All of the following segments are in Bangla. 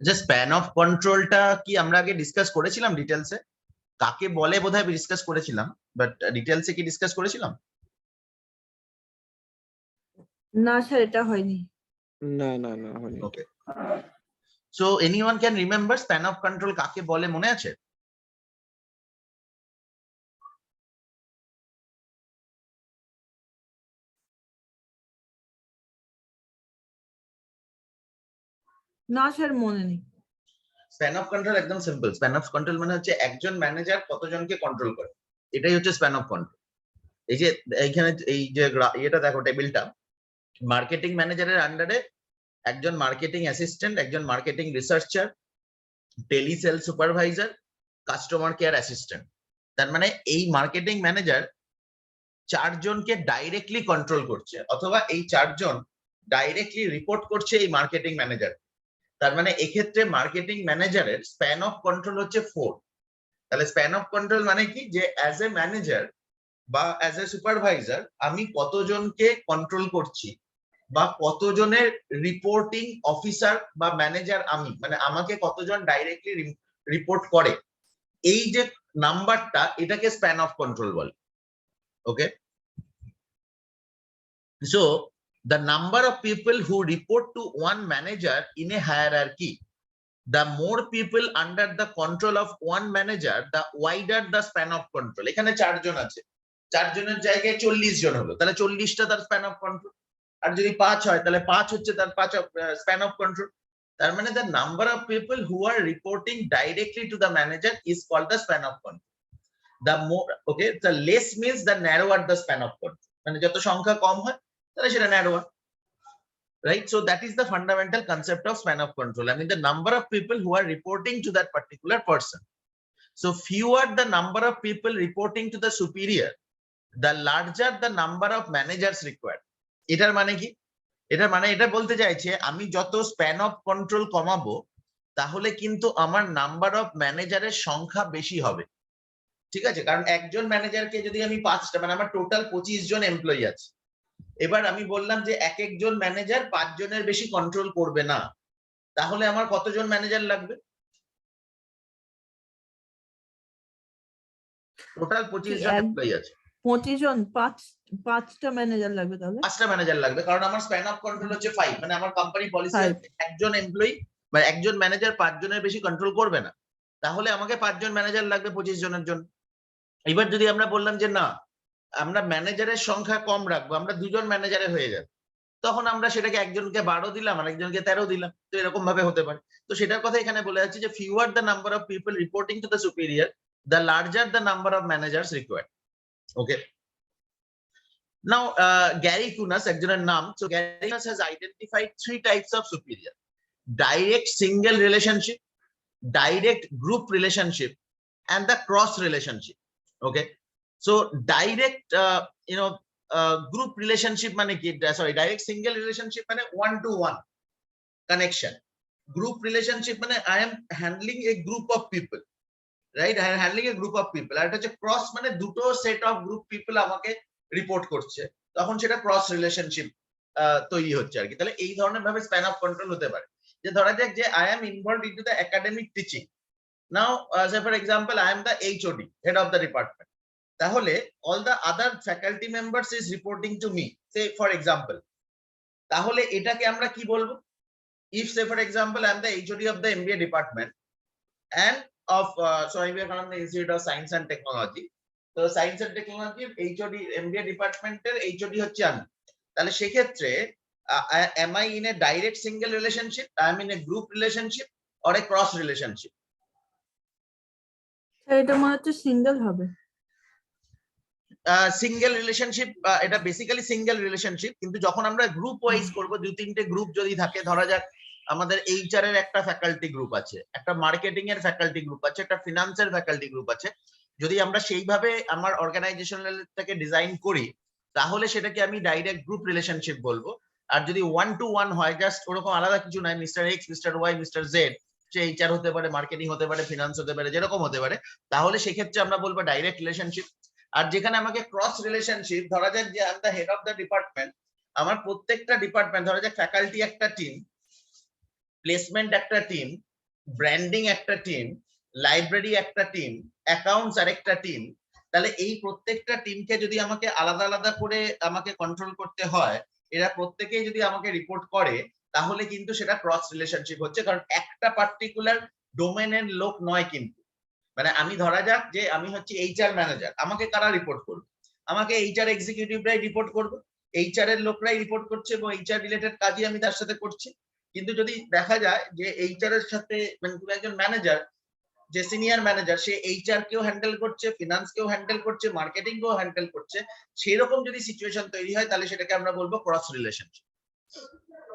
যে স্প্যান অফ কন্ট্রোলটা কি আমরা আগে ডিসকাস করেছিলাম ডিটেলসে? কাকে বলে বোধহয় ডিসকাস করেছিলাম, বাট ডিটেলসে কি ডিসকাস করেছিলাম? না স্যার, এটা হয়নি। না না না হয়নি। Okay, so anyone can remember span of control কাকে বলে, মনে আছে? না স্যার, মনে নেই। স্প্যান অফ কন্ট্রোল একদম সিম্পল। স্প্যান অফ কন্ট্রোল মানে হচ্ছে একজন ম্যানেজার কতজনকে কন্ট্রোল করে, এটাই হচ্ছে স্প্যান অফ কন্ট্রোল। এই যে এইখানে এই যে এটা দেখো টেবিলটা, মার্কেটিং ম্যানেজারের আন্ডারে একজন মার্কেটিং অ্যাসিস্ট্যান্ট, একজন marketing researcher, tele sale supervisor, customer care assistant. তার মানে এই মার্কেটিং ম্যানেজার চারজনকে ডাইরেক্টলি কন্ট্রোল করছে, অথবা এই চারজন ডাইরেক্টলি রিপোর্ট করছে এই মার্কেটিং ম্যানেজার। তার মানে এক্ষেত্রে মার্কেটিং ম্যানেজারের স্প্যান অফ কন্ট্রোল হচ্ছে 4। তাহলে স্প্যান অফ কন্ট্রোল মানে কি, যে অ্যাজ এ ম্যানেজার বা অ্যাজ এ সুপারভাইজার আমি কতজনকে কন্ট্রোল করছি, বা কতজনের রিপোর্টিং অফিসার বা ম্যানেজার আমি, মানে আমাকে কতজন ডাইরেক্টলি রিপোর্ট করে, এই যে নাম্বারটা, এটাকে স্প্যান অফ কন্ট্রোল বলে। ওকে, so the number of people who report to one manager in a hierarchy, the more people under the control of one manager, the wider the span of control. এখানে চারজন আছে, চারজনের জায়গায় 40 জন হলো, তাহলে 40টা তার স্প্যান অফ কন্ট্রোল। আর যদি 5 হয় তাহলে 5 হচ্ছে তার 5 স্প্যান অফ কন্ট্রোল। তার মানে the number of people who are reporting directly to the manager is called the span of control. The more, okay, the less means the narrower the span of control, মানে যত সংখ্যা কম হয় তাহলে সেটা narrower, right? So that is the fundamental concept of span of control. I mean the number of people who are reporting to that particular person. So fewer the number of people reporting to the superior, the larger the number of managers required. এটার মানে কি? এটার মানে এটা বলতে চাইছে আমি যত স্প্যান অফ কন্ট্রোল কমাবো, তাহলে কিন্তু আমার নাম্বার অফ ম্যানেজারের সংখ্যা বেশি হবে। ঠিক আছে, কারণ একজন ম্যানেজারকে যদি আমি 5টা, মানে আমার টোটাল 25 জন এমপ্লয়ি আছে, এবার আমি বললাম যে এক একজন ম্যানেজার 5 জনের বেশি কন্ট্রোল করবে না, তাহলে আমার কতজন ম্যানেজার লাগবে? টোটাল 25 জন এমপ্লয়ি আছে, 25 জন, 5টা ম্যানেজার লাগবে। তাহলে 5টা ম্যানেজার লাগবে, কারণ আমার স্প্যান অফ কন্ট্রোল হচ্ছে 5, মানে আমার কোম্পানি পলিসি একজন এমপ্লয়ি মানে একজন ম্যানেজার 5 জনের বেশি কন্ট্রোল করবে না, তাহলে আমাকে 5 জন ম্যানেজার লাগবে 25 জনের জন্য। এবার যদি আমরা বললাম যে না, আমরা ম্যানেজারের সংখ্যা কম রাখবো, আমরা 2 জন ম্যানেজারে হয়ে যাবে, তখন আমরা সেটাকে একজনকে 12 দিলাম আর একজনকে 13 দিলাম, তো এরকম ভাবে হতে পারে। তো সেটার কথা এখানে বলে যাচ্ছে যে fewer the number of people reporting to the superior, the larger the number of managers required. Okay, now Graicunas একজনের নাম। So Graicunas has identified 3 types of superior: direct single relationship, direct group relationship, and the cross relationship. Okay, so direct group relationship মানে কি, sorry, direct single relationship মানে one to one connection. Group relationship মানে I am handling a group of people, right? I am handling a group of people. আর এটা হচ্ছে cross মানে দুটো সেট অফ গ্রুপ পিপল আমাকে রিপোর্ট করছে, তখন সেটা ক্রস রিলেশনশিপ তৈরি হচ্ছে আর কি। তাহলে এই ধরনের ভাবে স্প্যান অফ কন্ট্রোল হতে পারে। যে ধরা যাক যে I am involved into the academic teaching. Now, say for example, I am the HOD, head of the department. তাহলে all the other faculty members is reporting to me, say for example. তাহলে এটাকে আমরা কি বলবো? If say for example I am the HOD of the MBA department and of Vivekananda Institute of Science and Technology. তো science and technology HOD MBA ডিপার্টমেন্টের HOD হচ্ছে আমি। তাহলে সেক্ষেত্রে am I in a direct single relationship, I am in a group relationship or a cross relationship? এটা মনে হচ্ছে সিঙ্গেল হবে। সিঙ্গেল রিলেশনশিপ, এটা বেসিক্যালি সিঙ্গেল রিলেশনশিপ, কিন্তু যখন আমরা গ্রুপ ওয়াইজ করব, 2-3টে গ্রুপ যদি থাকে, ধরা যাক আমাদের এইচআর এর একটা ফ্যাকাল্টি গ্রুপ আছে, একটা মার্কেটিং এর ফ্যাকাল্টি গ্রুপ আছে, একটা ফিনান্সের ফ্যাকাল্টি গ্রুপ আছে, যদি আমরা সেইভাবে আমার অর্গানাইজেশনালটাকে ডিজাইন করি, তাহলে সেটাকে আমি ডাইরেক্ট গ্রুপ রিলেশনশিপ বলবো। আর যদি 1-to-1 হয়, জাস্ট ওরকম আলাদা কিছু নাই, mister X, mister Y, mister Z, সে এইচআর হতে পারে, মার্কেটিং হতে পারে, ফিনান্স হতে পারে, যেরকম হতে পারে, তাহলে সেক্ষেত্রে আমরা বলবো ডাইরেক্ট রিলেশনশিপ। আর যেখানে আমাকে ক্রস রিলেশনশিপ, ধরা যাক যে I am the head of the department, আমার প্রত্যেকটা ডিপার্টমেন্ট, ধরা যাক ফ্যাকাল্টি একটা টিম, প্লেসমেন্ট একটা টিম, ব্র্যান্ডিং একটা টিম, লাইব্রেরি একটা টিম, অ্যাকাউন্টস আরেকটা টিম, তাহলে এই প্রত্যেকটা টিমকে যদি আমাকে আলাদা আলাদা করে আমাকে কন্ট্রোল করতে হয়, এরা প্রত্যেকেই যদি আমাকে রিপোর্ট করে, তাহলে কিন্তু সেটা ক্রস রিলেশনশিপ হচ্ছে, কারণ একটা পার্টিকুলার ডোমেনের লোক নয় কিন্তু। মানে আমি ধরা যাক যে আমি হচ্ছে এইচআর ম্যানেজার, আমাকে কারা রিপোর্ট করবে? আমাকে এইচআর এক্সিকিউটিভরাই রিপোর্ট করবে, এইচআর এর লোকরাই রিপোর্ট করছে এবং এইচআর রিলেটেড কাজই আমি তার সাথে করছি। কিন্তু যদি দেখা যায় যে এইচআর এর সাথে মানে তুমি একজন ম্যানেজার, যে সিনিয়র ম্যানেজার, সে এইচআর কেও হ্যান্ডেল করছে, ফিনান্স কেও হ্যান্ডেল করছে, মার্কেটিং কেও হ্যান্ডেল করছে, সেরকম যদি সিচুয়েশন তৈরি হয় তাহলে সেটাকে আমরা বলবো cross relationship,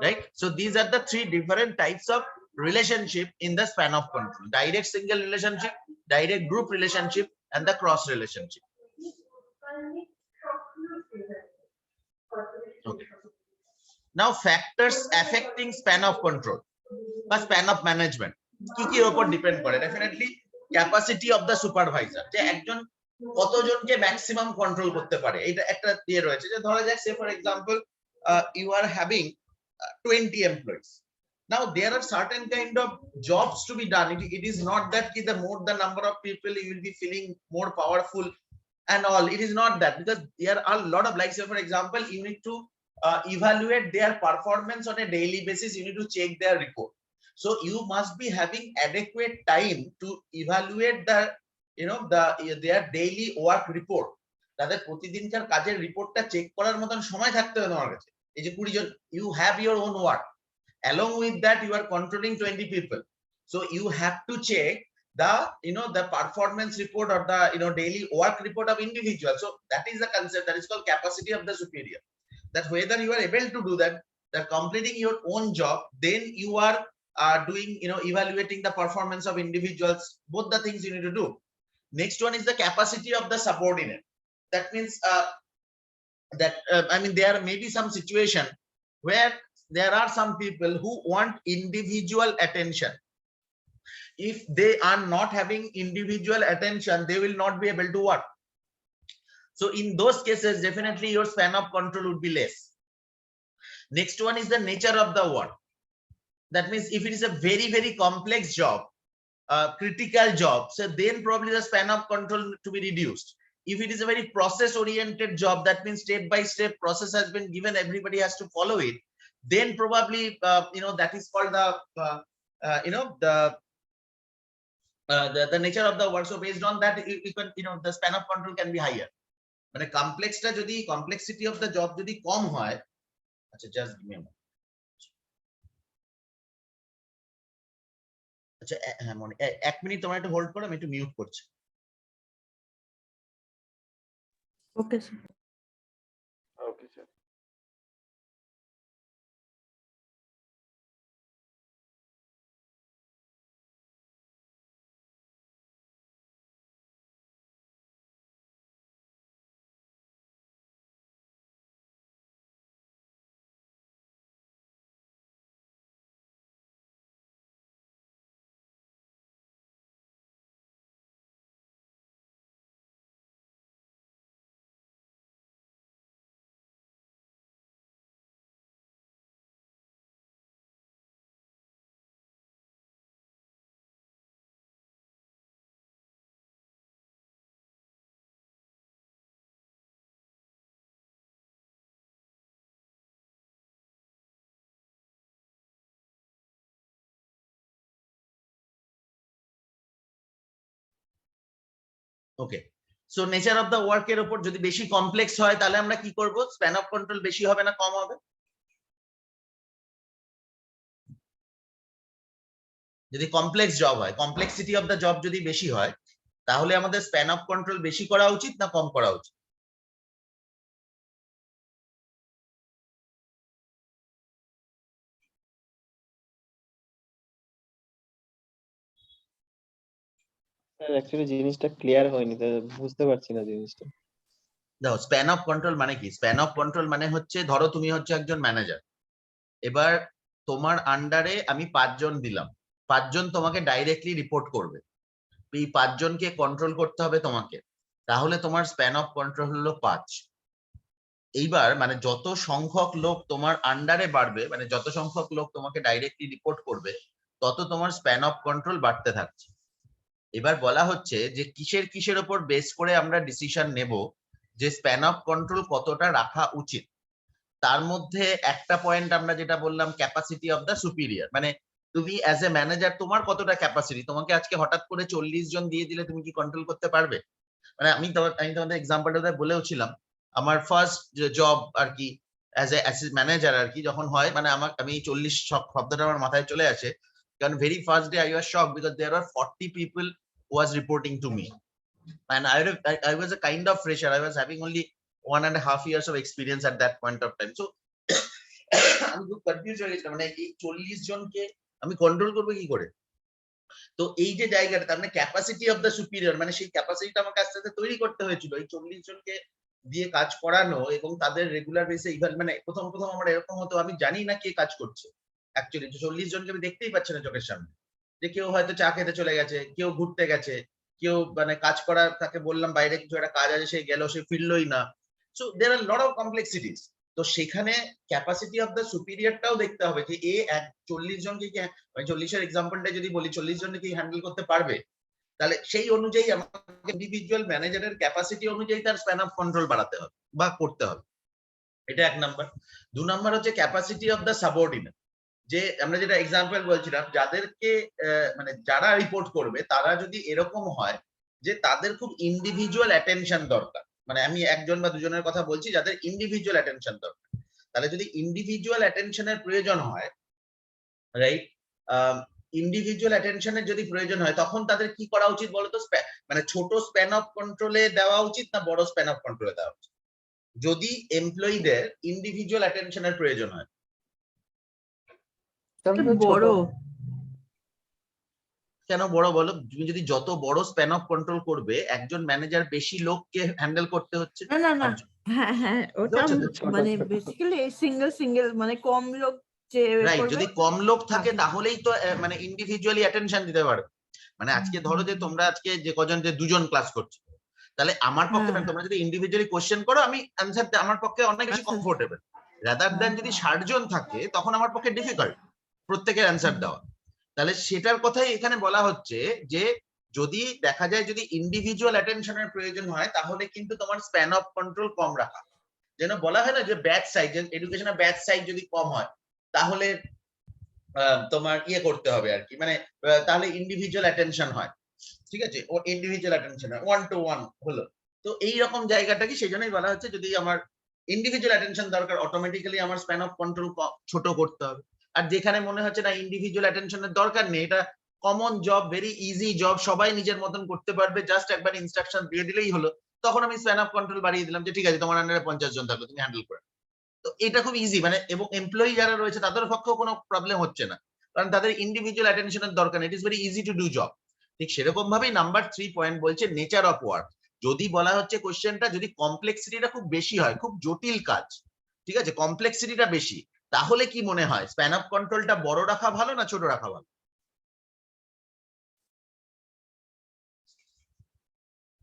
right? So this are the three different types of relationship in the span of control: direct single relationship, direct group relationship, and the cross relationship. Okay. Now factors affecting span of control বা span of management কি কি উপর ডিপেন্ড করে? Definitely capacity of the supervisor, যে একজন কতজনকে ম্যাক্সিমাম কন্ট্রোল করতে পারে, এটা একটা দিয়ে রয়েছে। যে ধরা যাক সে for example you are having 20 employees. Now there are certain kind of jobs to be done. It is not that the more the number of people you will be feeling more powerful and all. It is not that, because there are a lot of, like say for example, you need to evaluate their performance on a daily basis. You need to check their report. So you must be having adequate time to evaluate the their daily work report. তাদের প্রতিদিনকার কাজের রিপোর্টটা চেক করার মতন সময় থাকতে হবে তোমার কাছে। এই যে 20 জন, you have your own work. Along with that, you are controlling 20 people. So you have to check the the performance report or the daily work report of individual. So that is the concept that is called capacity of the superior. That whether you are able to do that, that completing your own job, then you are doing evaluating the performance of individuals. Both the things you need to do. Next one is the capacity of the subordinate. That means I mean there may be some situation where there are some people who want individual attention. If they are not having individual attention, they will not be able to work. So in those cases, definitely your span of control would be less. Next one is the nature of the work. That means if it is a very, very complex job, critical job, so then probably the span of control to be reduced. If it is a very process oriented job, that means step by step process has been given, everybody has to follow it, then probably that is called the nature of the work. So based on that, you can the span of control can be higher. মানে কমপ্লেক্সটা যদি কমপ্লেক্সিটি অফ দ্য জব যদি কম হয়, আচ্ছা just give me a moment. আচ্ছা হ্যাঁ মনে 1 মিনিট তোমরা একটু হোল্ড করো, আমি একটু মিউট করছি। Okay sir. Okay sir. Okay, so nature of the work এর উপর যদি বেশি কমপ্লেক্স হয় তাহলে আমরা কি করব? স্প্যান অফ কন্ট্রোল বেশি হবে না কম হবে? যদি কমপ্লেক্স জব হয়, কমপ্লেক্সিটি অফ দ্য জব যদি বেশি হয়, তাহলে আমাদের স্প্যান অফ কন্ট্রোল বেশি করা উচিত না কম করা উচিত? স্যার অ্যাকচুয়ালি জিনিসটা ক্লিয়ার হয়নি, তো বুঝতে পারছি না জিনিসটা। দেখো স্প্যান অফ কন্ট্রোল মানে কি? স্প্যান অফ কন্ট্রোল মানে হচ্ছে, ধরো তুমি হচ্ছে একজন ম্যানেজার, এবার তোমার আন্ডারে আমি 5 জন দিলাম, 5 জন তোমাকে ডাইরেক্টলি রিপোর্ট করবে, এই 5 জনকে কন্ট্রোল করতে হবে তোমাকে, তাহলে তোমার স্প্যান অফ কন্ট্রোল হলো 5। এইবার মানে যত সংখ্যক লোক তোমার আন্ডারে বাড়বে, মানে যত সংখ্যক লোক তোমাকে ডাইরেক্টলি রিপোর্ট করবে, তত তোমার স্প্যান অফ কন্ট্রোল বাড়তে থাকছে। এবার বলা হচ্ছে যে কিসের কিসের ওপর বেস করে আমরা ডিসিশন নেব যে স্প্যান অফ কন্ট্রোল কতটা রাখা উচিত। তার মধ্যে একটা পয়েন্ট আমরা যেটা বললাম, ক্যাপাসিটি অফ দ্য সুপিরিয়র, মানে তুমি অ্যাজ এ ম্যানেজার তোমার কতটা ক্যাপাসিটি। তোমাকে আজকে হঠাৎ করে 40 জন দিয়ে দিলে তুমি কি কন্ট্রোল করতে পারবে? মানে আমি তোমাদের এক্সাম্পলটা বলেওছিলাম, আমার ফার্স্ট জব আর কি অ্যাজ এ ম্যানেজার আর কি যখন হয়, মানে আমি 40 শব্দটা আমার মাথায় চলে আসে, কারণ very first day I was shock because there are 40 people was reporting to me and I was a kind of fresher. I was having only 1.5 years of experience at that point of time. So আমি খুব কনফিউজ হয়ে গেছিলাম, মানে এই 40 জনকে আমি কন্ট্রোল করবো কি করে। তো এই যে জায়গাটা, তার মানে ক্যাপাসিটি অফ দ্য সুপিরিয়র, মানে সেই ক্যাপাসিটিটা আমাকে আস্তে আস্তে তৈরি করতে হয়েছিল এই 40 জনকে দিয়ে কাজ করানো এবং তাদের রেগুলার বেসে ইভেন, মানে প্রথম আমার এরকম হতো আমি জানি না কে কাজ করছে অ্যাকচুয়ালি। 40 জনকে আমি দেখতেই পাচ্ছি না চোখের সামনে, যে কেউ হয়তো চা খেতে চলে গেছে, কেউ ঘুরতে গেছে, কেউ মানে কাজ করার তাকে বললাম বাইরে কিছু একটা কাজ আছে, সে গেল, সে ফিরলই না। So there are lot of complexities. তো সেখানে ক্যাপাসিটি অফ দ্য সুপিরিয়রটাও দেখতে হবে যে 40 জনকে কি, আমি 40-এর এক্সাম্পলটা যদি বলি, 40 জনকে কি হ্যান্ডেল করতে পারবে, তাহলে সেই অনুযায়ী আমাকে ইন্ডিভিজুয়াল ম্যানেজারের ক্যাপাসিটি অনুযায়ী তার স্প্যান অফ কন্ট্রোল বাড়াতে হবে বা করতে হবে। এটা 1 নাম্বার। 2 নাম্বার হচ্ছে ক্যাপাসিটি অফ দ্য সাবঅর্ডিনেট, যে আমরা যেটা এক্সাম্পল বলছিলাম, যাদেরকে মানে যারা রিপোর্ট করবে তারা যদি এরকম হয় যে তাদের খুব ইন্ডিভিজুয়াল অ্যাটেনশন দরকার, মানে আমি 1 জন বা 2 জনের কথা বলছি যাদের ইন্ডিভিজুয়াল অ্যাটেনশন দরকার, তাহলে যদি ইন্ডিভিজুয়াল অ্যাটেনশনের প্রয়োজন হয়, রাইট, ইন্ডিভিজুয়াল অ্যাটেনশনের যদি প্রয়োজন হয়, তখন তাদের কি করা উচিত বলতো? মানে ছোট স্প্যান অফ কন্ট্রোলে দেওয়া উচিত না বড় স্প্যান অফ কন্ট্রোলে দেওয়া উচিত যদি এমপ্লয়ীদের ইন্ডিভিজুয়াল অ্যাটেনশনের প্রয়োজন হয়? বড়। কেন বড় বলো? তুমি যদি যত বড় স্প্যান অফ কন্ট্রোল করবে, একজন ম্যানেজার বেশি লোককে হ্যান্ডেল করতে হচ্ছে। না হ্যাঁ ওটা মানে বেসিক্যালি সিঙ্গেল মানে কম লোক যে রাইট, যদি কম লোক থাকে তাকে। তাহলেই তো মানে ইন্ডিভিজুয়ালি অ্যাটেনশন দিতে পারবে। মানে আজকে ধরো যে তোমরা আজকে যে কজন যে 2 জন ক্লাস করছো, তাহলে আমার পক্ষে হ্যাঁ। তোমরা যদি ইন্ডিভিজুয়ালি কোশ্চেন করো, আমি অ্যানসার আমার পক্ষে অনেক বেশি আচ্ছা। কমফোর্টেবল। রাদার দ্যান যদি 60 জন থাকে, তখন আমার পক্ষে ডিফিকাল্ট প্রত্যেকের অ্যানসার দেওয়া। তাহলে সেটার কথাই এখানে বলা হচ্ছে যে যদি দেখা যায় যদি ইন্ডিভিজুয়াল অ্যাটেনশনের প্রয়োজন হয়, তাহলে কিন্তু তোমার স্প্যান অফ কন্ট্রোল কম রাখা। যেন বলা হয় না যে ব্যাচ সাইজ, এডুকেশনের ব্যাচ সাইজ যদি কম হয়, তাহলে তোমার ইয়ে করতে হবে আর কি, মানে তাহলে ইন্ডিভিজুয়াল অ্যাটেনশন হয়, ঠিক আছে, ও ইন্ডিভিজুয়াল অ্যাটেনশন হয়, 1 to 1 হলো। তো এই রকম জায়গাটা কি, সেই জন্যই বলা হচ্ছে যদি আমার ইন্ডিভিজুয়াল অ্যাটেনশন দরকার, অটোমেটিক্যালি আমার স্প্যান অফ কন্ট্রোল ছোট করতে হবে। আর যেখানে মনে হচ্ছে না ইন্ডিভিজুয়াল অ্যাটেনশনের দরকার নেই, এটা common job, very easy job, সবাই নিজের মতন করতে পারবে, জাস্ট একবার ইনস্ট্রাকশন দিয়ে দিলেই হলো, তখন আমি স্প্যান অফ কন্ট্রোল বাড়িয়ে দিলাম যে ঠিক আছে তোমার আন্ডারে 50 জন থাকলো, তুমি হ্যান্ডেল করে। তো এটা খুব ইজি, মানে এবং এমপ্লয়ি যারা রয়েছে তাদের পক্ষেও কোনো প্রবলেম হচ্ছে না, কারণ তাদের ইন্ডিভিজুয়াল অ্যাটেনশনের দরকার নেই, it is very easy to do job. ঠিক সেরকম ভাবেই নাম্বার 3 পয়েন্ট বলছে নেচার অফ ওয়ার্ক। যদি বলা হচ্ছে কোশ্চেনটা যদি কমপ্লেক্সিটিটা খুব বেশি হয়, খুব জটিল কাজ, ঠিক আছে, কমপ্লেক্সিটিটা বেশি, তাহলে কি মনে হয় স্প্যান অফ কন্ট্রোলটা বড় রাখা ভালো না ছোট রাখা ভালো?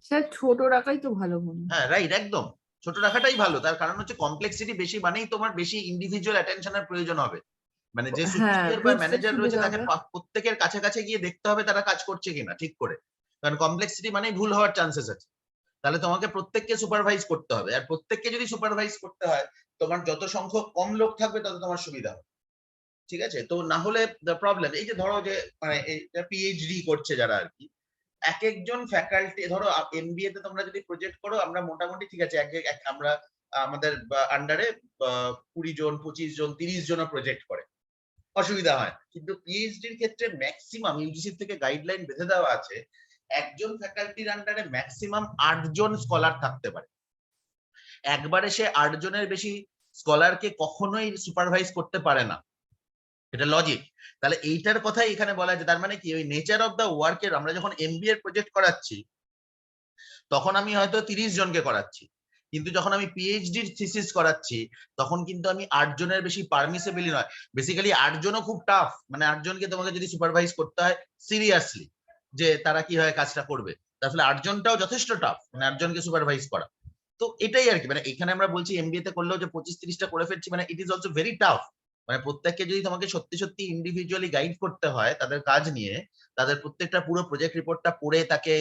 স্যার ছোট রাখাই তো ভালো মনে হয়। হ্যাঁ রাইট, একদম ছোট রাখাটাই ভালো। তার কারণ হচ্ছে কমপ্লেক্সিটি বেশি মানেই তোমার বেশি ইন্ডিভিজুয়াল অ্যাটেনশনের প্রয়োজন হবে, মানে যে হ্যাঁ, সুপিরিয়র বা বুঝতে ম্যানেজার রয়েছে সুবিধা তাকে হবে। প্রত্যেকের কাছাকাছি গিয়ে দেখতে হবে তারা কাজ করছে কিনা ঠিক করে, কারণ কমপ্লেক্সিটি মানেই ভুল হওয়ার চান্সেস আছে। তাহলে তোমাকে প্রত্যেককে সুপারভাইজ করতে হবে, আর প্রত্যেককে যদি সুপারভাইজ করতে হয়, তোমার যত সংখ্যক কম লোক থাকবে তত তোমার সুবিধা হবে, ঠিক আছে। তো না হলে প্রবলেম, এই যে ধরো যে মানে পিএইচডি করছে যারা আর কি, এক একজন ফ্যাকাল্টি, ধরো এমবিএ তে তোমরা যদি প্রজেক্ট করো, আমরা মোটামুটি ঠিক আছে আমরা আমাদের আন্ডারে 20 জন 25 জন 30 জনও প্রজেক্ট করে, অসুবিধা হয়। কিন্তু পিএইচডির ক্ষেত্রে ম্যাক্সিমাম ইউজিসি থেকে গাইডলাইন বেঁধে দেওয়া আছে, একজন ফ্যাকাল্টির আন্ডারে ম্যাক্সিমাম 8 জন স্কলার থাকতে পারে। একবারে সে 8 জনের বেশি স্কলারকে কখনোই সুপারভাইজ করতে পারে না, এটা লজিক। তাহলে এইটার কথাই এখানে বলা আছে, তার মানে কি ওই নেচার অফ দা ওয়ার্কের, আমরা যখন এমবিএ প্রজেক্ট করাচ্ছি তখন আমি হয়তো 30 জনকে করাচ্ছি, কিন্তু যখন আমি পিএইচডির থিসিস করাচ্ছি তখন কিন্তু আমি 8 জনের বেশি পারমিসেবলই নয়। বেসিক্যালি 8 জনও খুব টাফ, মানে 8 জনকে তোমাকে যদি সুপারভাইজ করতে হয় সিরিয়াসলি যে তারা কিভাবে কাজটা করবে, তাহলে 8 জনটাও যথেষ্ট টাফ, মানে 8 জনকে সুপারভাইজ করা। তো এটাই আর কি, মানে এখানে আমরা বলছি এমবিএ তে করলেও যে 25-30টা করে ফেলছি, মানে it is also very tough. মানে প্রত্যেককে যদি তোমাকে সত্যি সত্যি ইন্ডিভিজুয়ালি গাইড করতে হয় তাদের কাজ নিয়ে, তাদের প্রত্যেকটা পুরো প্রজেক্ট রিপোর্টটা পড়ে তাকে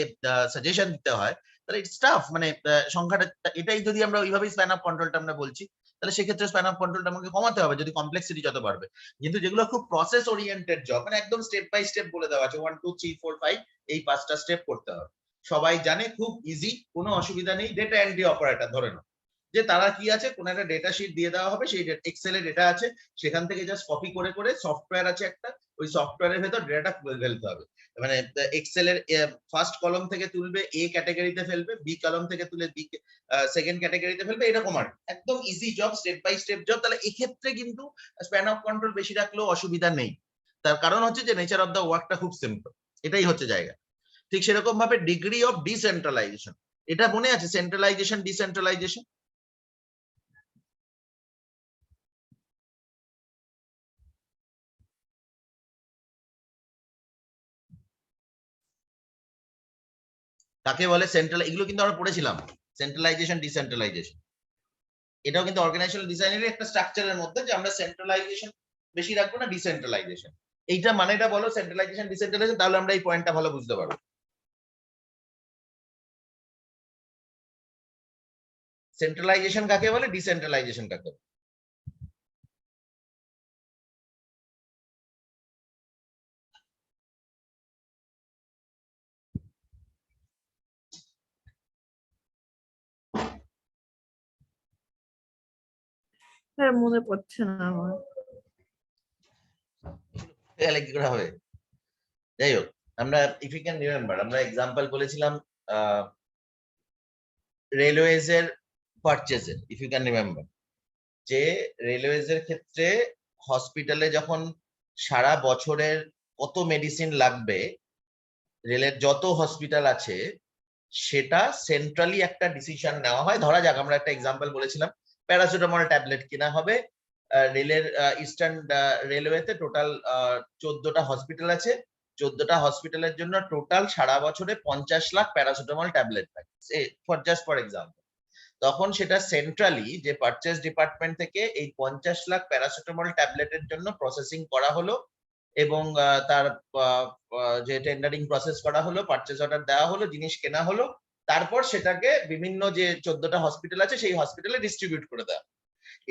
সাজেশন দিতে হয়, তাহলে ইটস টাফ। মানে সংখ্যাটা এটাই যদি আমরা ওইভাবেই স্প্যান অফ কন্ট্রোলটা আমরা বলছি, তাহলে সেক্ষেত্রে স্প্যান অফ কন্ট্রোলটা আমাকে কমাতে হবে যদি কমপ্লেক্সিটি যত বাড়বে। কিন্তু যেগুলো খুব প্রসেস ওরিয়েন্টেড জব, মানে একদম স্টেপ বাই স্টেপ বলে দেওয়া আছে 1 2 3 4 5 এই 5টা স্টেপ করতে হবে, সবাই জানে, খুব ইজি, কোনো অসুবিধা নেই। ডেটা এন্ট্রি অপারেটর ধরে নাও যে তারা কি আছে, কোন একটা ডেটা শিট দিয়ে দেওয়া হবে, সেই এক্সেল এ ডেটা আছে, সেখান থেকে জাস্ট কপি করে করে সফটওয়্যার আছে একটা, ওই সফটওয়্যারের ভেতর ডেটা ফেলতে হবে। মানে এক্সেল এর ফার্স্ট কলম থেকে তুলবে, এ ক্যাটাগরিতে ফেলবে, বি কলম থেকে তুলে বি সেকেন্ড ক্যাটাগরিতে ফেলবে, এরকম আর একদম easy job, step by step job. তাহলে এক্ষেত্রে কিন্তু স্প্যান অফ কন্ট্রোল বেশি রাখলেও অসুবিধা নেই। তার কারণ হচ্ছে যে নেচার অফ দ্য ওয়ার্কটা খুব সিম্পল, এটাই হচ্ছে জায়গা। ঠিক সেরকম ভাবে ডিগ্রি অফ ডিসেন্ট্রালাইজেশন, এটা মনে আছে? সেন্ট্রালাইজেশন ডিসেন্ট্রালাইজেশন, কাকে বলে? সেন্ট্রাল, এগুলো কিন্তু আমরা পড়েছিলাম, সেন্ট্রালাইজেশন ডিসেন্ট্রালাইজেশন। এটাও কিন্তু অর্গানাইজেশনাল ডিজাইনের একটা স্ট্রাকচারের মধ্যে, যে আমরা সেন্ট্রালাইজেশন বেশি রাখবো না ডিসেন্ট্রালাইজেশন। এইটা মানেটা বলো, সেন্ট্রালাইজেশন ডিসেন্ট্রালাইজেশন, তাহলে আমরা এই পয়েন্টটা ভালো বুঝতে পারবো। সেন্ট্রালাইজেশন কাকে বলে, ডিসেন্ট্রালাইজেশন কাকে বলে? হ্যাঁ, মনে পড়ছে না আমার। তাহলে কি করে হবে? যাই হোক, আমরা ইফ ইউ ক্যান রিমেম্বার, আমরা এক্সাম্পল বলেছিলাম রেলওয়েজ এর পারচেজের, ইফ ইউ ক্যান রিমেম্বার, যে রেলওয়েজ এর ক্ষেত্রে হসপিটালে যখন সারা বছরের কত মেডিসিন লাগবে, রেলের যত হসপিটাল আছে, সেটা সেন্ট্রালি একটা ডিসিশন নেওয়া হয়। ধরা যাক আমরা একটা এক্সাম্পল বলেছিলাম, প্যারাসিটামল ট্যাবলেট কেনা হবে, রেলের ইস্টার্ন রেলওয়েতে টোটাল 14টা হসপিটাল আছে, 14টা হসপিটালের জন্য টোটাল সারা বছরে 50 লাখ প্যারাসিটামল ট্যাবলেট থাকে, জাস্ট ফর এক্সাম্পল। তখন সেটা সেন্ট্রালি যে পারচেজ ডিপার্টমেন্ট থেকে এই 50 লাখ প্যারাসিটামল ট্যাবলেটের জন্য প্রসেসিং করা হলো, এবং তার যে টেন্ডারিং প্রসেস করা হলো, পারচেজ অর্ডার দেওয়া হলো, জিনিস কেনা হলো, তারপর সেটাকে বিভিন্ন যে 14টা হসপিটাল আছে সেই হসপিটালে ডিস্ট্রিবিউট করে দেওয়া।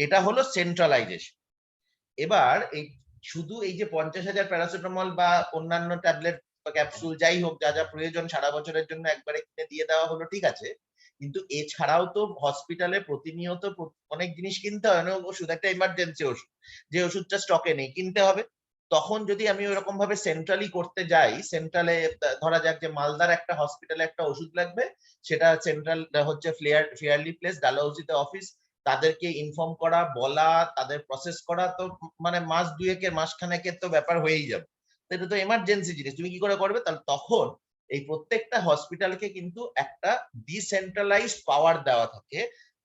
এটা হলো সেন্ট্রালাইজেশন। এবার এই শুধু এই যে 50,000 প্যারাসিটামল বা অন্যান্য ট্যাবলেট বা ক্যাপসুল যাই হোক, যা যা প্রয়োজন সারা বছরের জন্য একবারে কিনে দিয়ে দেওয়া হলো, ঠিক আছে, কিন্তু এছাড়াও তো হসপিটালে প্রতিনিয়ত অনেক জিনিস কিনতে হয় না? ওষুধ, একটা ইমার্জেন্সি ওষুধ, যে ওষুধটা স্টকে নেই, কিনতে হবে। তখন যদি আমি ওরকম ভাবে সেন্ট্রালি করতে যাই, সেন্ট্রালে ধরা যাক যে মালদার একটা হসপিটালে একটা ওষুধ লাগবে, সেটা সেন্ট্রাল হচ্ছে ফেয়ারলি প্লেস, ডালহৌসিতে অফিস, তাদেরকে ইনফর্ম করা, বলা, তাদের প্রসেস করা, তো মানে মাস দুয়েকের মাসখানেকের তো ব্যাপার হয়েই যাবে। এটা তো এমার্জেন্সি জিনিস, তুমি কি করে করবে? তাহলে তখন এই প্রত্যেকটা হসপিটালকে কিন্তু একটা ডিসেন্ট্রালাইজড পাওয়ার দেওয়া থাকে,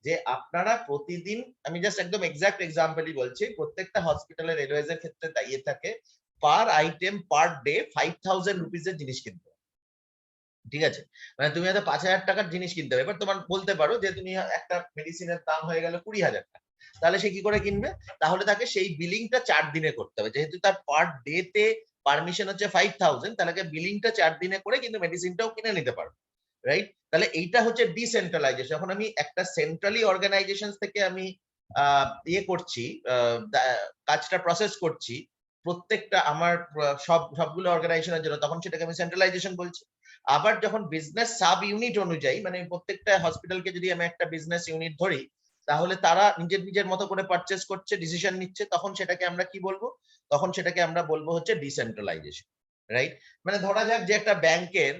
যে আপনারা প্রতিদিন, আমি জাস্ট একদম এক্সাক্ট এক্সাম্পলই বলছি, প্রত্যেকটা হসপিটালের রেলওয়েজ এর ক্ষেত্রে দাঁড়িয়ে থাকে পার আইটেম পার ডে 5,000 রুপিসের জিনিস কিনতে হবে, ঠিক আছে? মানে তুমি হয়তো 5,000 টাকার জিনিস কিনতে হবে, এবার তোমার বলতে পারো যে তুমি একটা মেডিসিনের দাম হয়ে গেল 20,000 টাকা, তাহলে সে কি করে কিনবে? তাহলে তাকে সেই বিলিংটা 4 দিনে করতে হবে, যেহেতু তার পার ডে তে পারমিশন হচ্ছে 5,000, তাহলে বিলিংটা 4 দিনে করে কিন্তু মেডিসিনটাও কিনে নিতে পারবে, রাইট? তাহলে এইটা হচ্ছে ডিসেন্ট্রালাইজেশন। এখন আমি একটা সেন্ট্রালি অর্গানাইজেশন থেকে আমি ইয়ে করছি, কাজটা প্রসেস করছি প্রত্যেকটা আমার সবগুলো অর্গানাইজেশনের জন্য, তখন সেটাকে আমি সেন্ট্রালাইজেশন বলছি। আবার যখন বিজনেস সাব ইউনিট অনুযায়ী, মানে প্রত্যেকটা হসপিটালকে যদি আমি একটা বিজনেস ইউনিট ধরি, তাহলে তারা নিজের নিজের মতো করে পারচেস করছে, ডিসিশন নিচ্ছে, তখন সেটাকে আমরা কি বলবো? তখন সেটাকে আমরা বলবো হচ্ছে ডিসেন্ট্রালাইজেশন, রাইট? মানে ধরা যাক যে একটা ব্যাংকের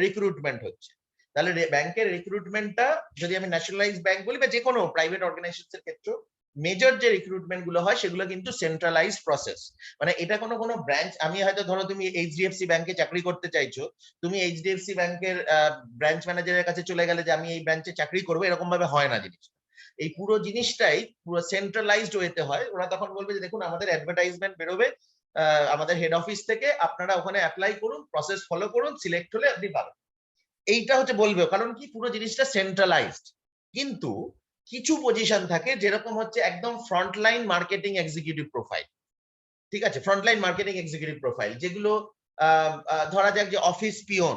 রিক্রুটমেন্ট হচ্ছে, তাহলে ব্যাংকের রিক্রুটমেন্টটা যদি আমি ন্যাশনালাইজ ব্যাংক বলি বা যে কোনো প্রাইভেট অর্গানাইজেশনের ক্ষেত্রে, মেজর যে রিক্রুটমেন্ট গুলো হয় সেগুলো কিন্তু সেন্ট্রালাইজ প্রসেস। মানে এটা কোনো ব্রাঞ্চ, আমি হয়তো ধরো তুমি এইচডিএফসি ব্যাংকে চাকরি করতে চাইছো, তুমি এইচডিএফসি ব্যাংকের ব্রাঞ্চ ম্যানেজারের কাছে চলে গেলে যে আমি এই ব্রাঞ্চে চাকরি করবো, এরকম ভাবে হয় না জিনিস। এই পুরো জিনিসটাই পুরো সেন্ট্রালাইজড ওয়েতে হয়। ওরা তখন বলবে যে দেখুন আমাদের অ্যাডভার্টাইজমেন্ট বেরোবে আমাদের হেড অফিস থেকে, আপনারা ওখানে অ্যাপ্লাই করুন, প্রসেস ফলো করুন, সিলেক্ট হলে আপনি পাবেন। এইটা হচ্ছে বলবে, কারণ কি পুরো জিনিসটা সেন্ট্রালাইজড। কিন্তু কিছু পজিশন থাকে যেরকম হচ্ছে একদম ফ্রন্টলাইন মার্কেটিং এক্সিকিউটিভ প্রোফাইল, ঠিক আছে, ফ্রন্টলাইন মার্কেটিং এক্সিকিউটিভ প্রোফাইল, যেগুলো ধরা যাক যে অফিস পিয়ন,